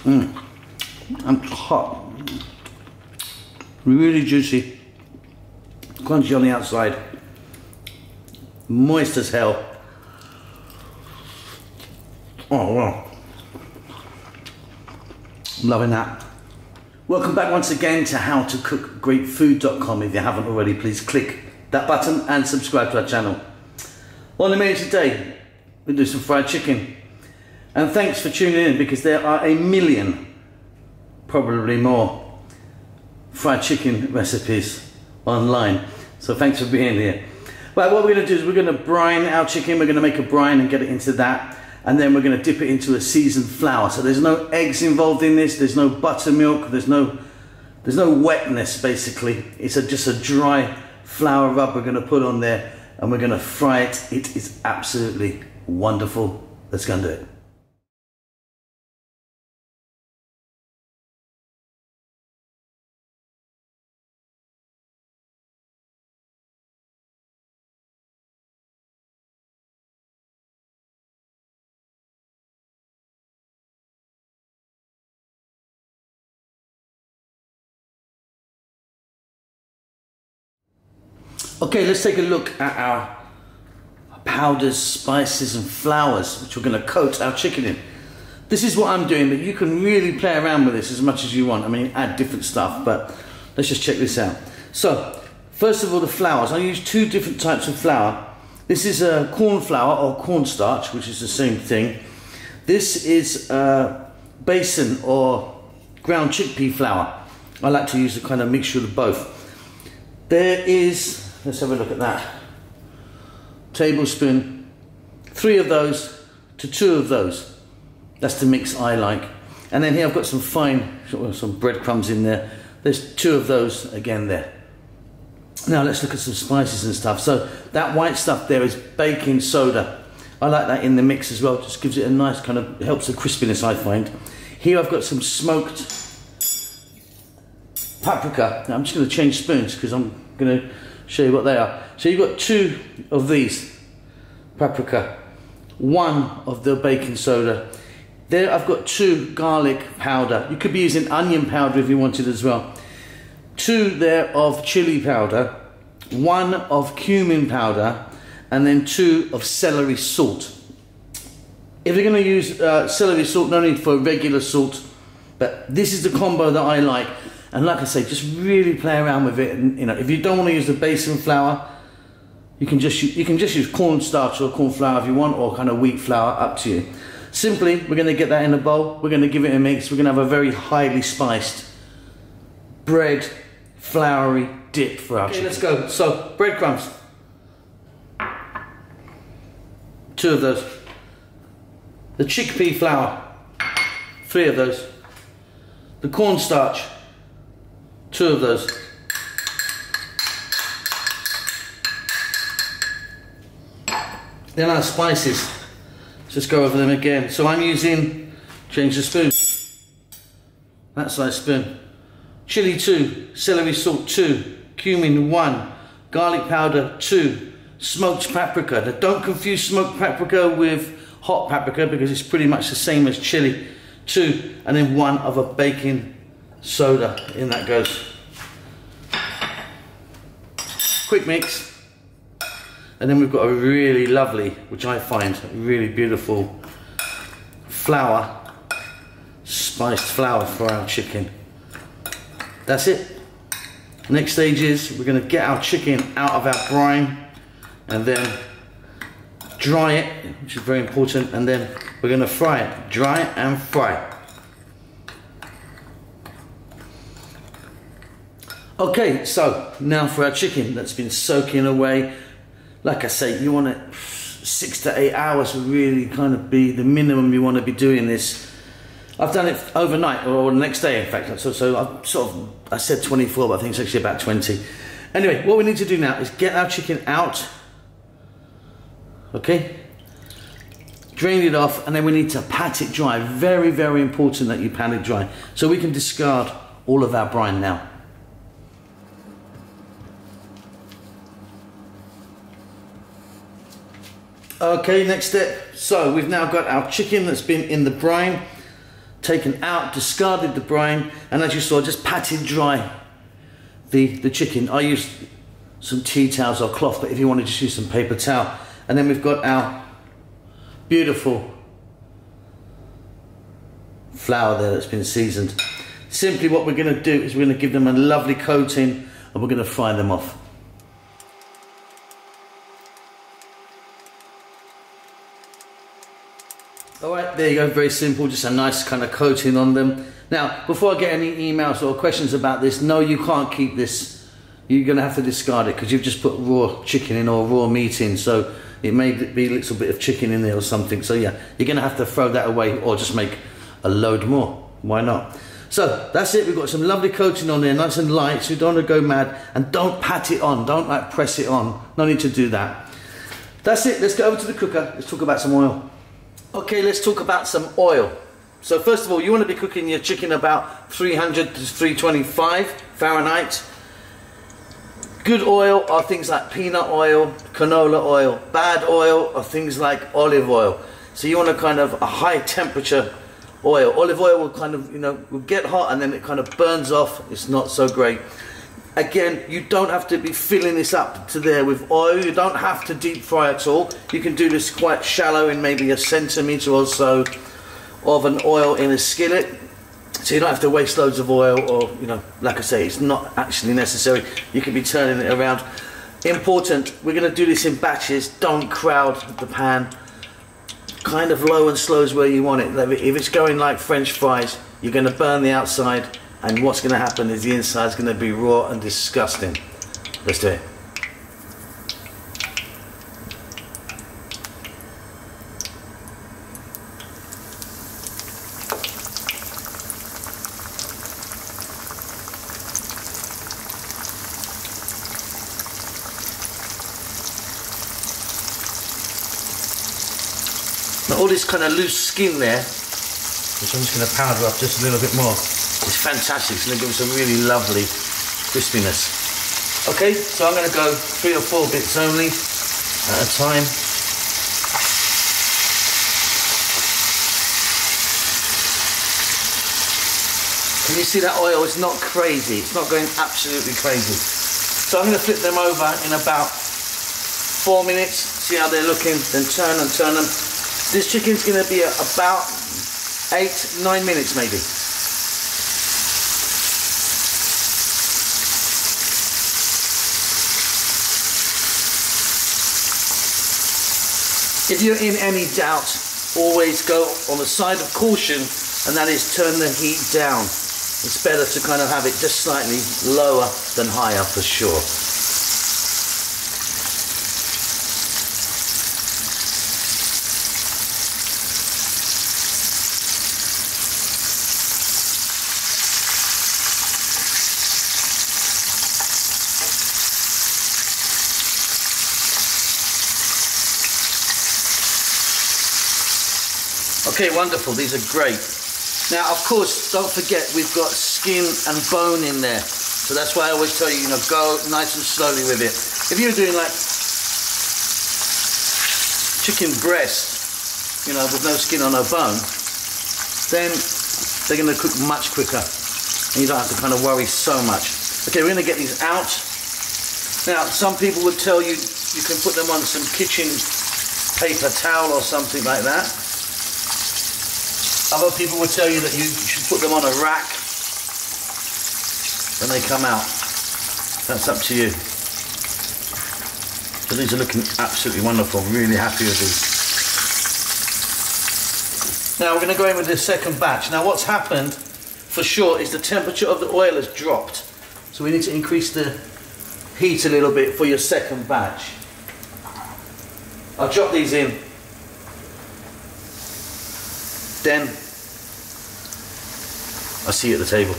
And hot. Really juicy. Crunchy on the outside. Moist as hell. Oh wow. I'm loving that. Welcome back once again to howtocookgreatfood.com. If you haven't already, please click that button and subscribe to our channel. On the menu today, we do some fried chicken. And thanks for tuning in, because there are a million, probably more, fried chicken recipes online. So thanks for being here. Right, what we're going to do is we're going to brine our chicken. We're going to make a brine and get it into that. And then we're going to dip it into a seasoned flour. So there's no eggs involved in this. There's no buttermilk. There's no wetness, basically. It's just a dry flour rub we're going to put on there. And we're going to fry it. It is absolutely wonderful. Let's go and do it. Okay, let's take a look at our powders, spices and flours, which we're going to coat our chicken in. This is what I'm doing, but you can really play around with this as much as you want. I mean, add different stuff, but let's just check this out. So, first of all, the flours. I use two different types of flour. This is a corn flour or cornstarch, which is the same thing. This is basin or ground chickpea flour. I like to use a kind of mixture of both. There is, let's have a look at that. Tablespoon, 3 of those to 2 of those. That's the mix I like. And then here I've got some fine, some breadcrumbs in there. There's 2 of those again there. Now let's look at some spices and stuff. So that white stuff there is baking soda. I like that in the mix as well. Just gives it a nice kind of, helps the crispiness, I find. Here I've got some smoked paprika. Now I'm just going to change spoons because I'm going to show you what they are. So you've got 2 of these paprika, 1 of the baking soda. There I've got 2 garlic powder. You could be using onion powder if you wanted as well. 2 there of chili powder, 1 of cumin powder, and then 2 of celery salt. If you're going to use celery salt, no need for regular salt, but this is the combo that I like. And like I say, just really play around with it. And, you know, if you don't want to use the basin flour, you can just use cornstarch or corn flour if you want, or kind of wheat flour, up to you. Simply, we're going to get that in a bowl. We're going to give it a mix. We're going to have a very highly spiced bread, floury dip for our chicken. Let's go. So, breadcrumbs. 2 of those. The chickpea flour. 3 of those. The cornstarch. 2 of those. Then our spices. Let's just go over them again. So I'm using, change the spoon. That size spoon. Chili 2, celery salt 2, cumin 1, garlic powder 2, smoked paprika. Now don't confuse smoked paprika with hot paprika because it's pretty much the same as chili. 2, and then 1 of a baking soda. In that goes. Quick mix. And then we've got a really lovely, which I find really beautiful, flour, spiced flour for our chicken. That's it. Next stage is we're going to get our chicken out of our brine and then dry it, which is very important, and then we're going to fry it. Dry it and fry it. Okay, so now for our chicken that's been soaking away. Like I say, you want it 6 to 8 hours would really kind of be the minimum you want to be doing this. I've done it overnight, or the next day in fact, so I said 24, but I think it's actually about 20. Anyway, what we need to do now is get our chicken out, okay? Drain it off, and then we need to pat it dry. Very, very important that you pat it dry, so we can discard all of our brine now. Okay, next step. So we've now got our chicken that's been in the brine. taken out, discarded the brine, and as you saw, just patted dry the chicken. I used some tea towels or cloth, but if you want to just use some paper towel. And then we've got our beautiful flour there that's been seasoned. Simply what we're going to do is we're going to give them a lovely coating and we're going to fry them off. Alright, there you go, very simple, just a nice kind of coating on them. Now, before I get any emails or questions about this, no, you can't keep this. You're going to have to discard it because you've just put raw chicken in or raw meat in, so it may be a little bit of chicken in there or something. So yeah, you're going to have to throw that away or just make a load more. Why not? So that's it, we've got some lovely coating on there, nice and light, so you don't want to go mad, and don't pat it on, don't like press it on, no need to do that. That's it, let's go over to the cooker, let's talk about some oil. Okay, let's talk about some oil. So first of all, you want to be cooking your chicken about 300 to 325 Fahrenheit. Good oil are things like peanut oil, canola oil. Bad oil are things like olive oil. So you want a kind of a high temperature oil. Olive oil will kind of, will get hot and then it kind of burns off. It's not so great. Again, you don't have to be filling this up to there with oil. You don't have to deep fry at all. You can do this quite shallow in maybe a centimetre or so of an oil in a skillet. So you don't have to waste loads of oil or, like I say, it's not actually necessary. You can be turning it around. Important, we're going to do this in batches. Don't crowd the pan. Kind of low and slow is where you want it. If it's going like French fries, you're going to burn the outside, and what's going to happen is the inside is going to be raw and disgusting. Let's do it. Now all this kind of loose skin there, which I'm just going to powder up just a little bit more, it's fantastic. It's going to give us a really lovely crispiness. Okay, so I'm going to go 3 or 4 bits only at a time. Can you see that oil? It's not crazy. It's not going absolutely crazy. So I'm going to flip them over in about 4 minutes. See how they're looking. Then turn and turn them. This chicken's going to be about 8-9 minutes maybe. If you're in any doubt, always go on the side of caution, and that is turn the heat down. It's better to kind of have it just slightly lower than higher for sure. Okay, wonderful, these are great. Now, of course, don't forget we've got skin and bone in there. So that's why I always tell you, go nice and slowly with it. If you're doing like chicken breast, with no skin or no bone, then they're going to cook much quicker. And you don't have to kind of worry so much. Okay, we're going to get these out. Now, some people would tell you, you can put them on some kitchen paper towel or something like that. Other people would tell you that you should put them on a rack when they come out. That's up to you. So these are looking absolutely wonderful. Really happy with these. Now we're going to go in with this second batch. Now what's happened for sure is the temperature of the oil has dropped. So we need to increase the heat a little bit for your second batch. I'll drop these in. Then I'll see you at the table.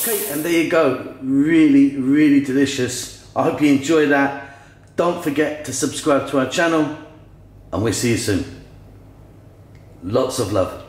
Okay, and there you go. Really, really delicious. I hope you enjoy that. Don't forget to subscribe to our channel, and we'll see you soon. Lots of love.